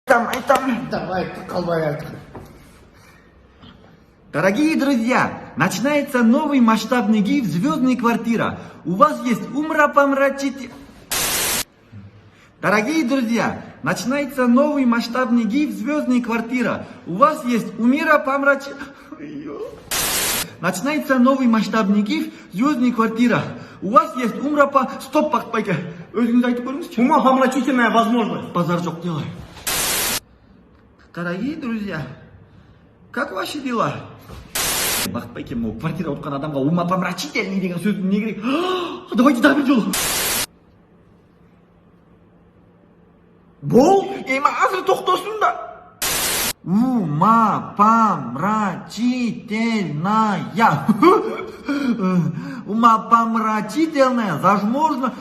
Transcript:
Давай, Калбай. Дорогие друзья, начинается новый масштабный гиф «Звездная квартира». У вас есть умопомрачительная... Дорогие друзья, начинается новый масштабный гиф «Звездная квартира». У вас есть Начинается новый масштабный гиф «Звездная квартира». У вас есть Стоп, Бақытбайке. Өзіңіз айтып көріңізші. Умопомрачительная возможность. Базар жоқ делай. Дорогие друзья, как ваши дела? Бақытбайке, мынау квартира отқан адамға умопомрачительный деген сөз не керек? Давайте тағы бір жол. Бол, азыр тоқтасын да. Умопомрачительная. Умопомрачительная. Возможно,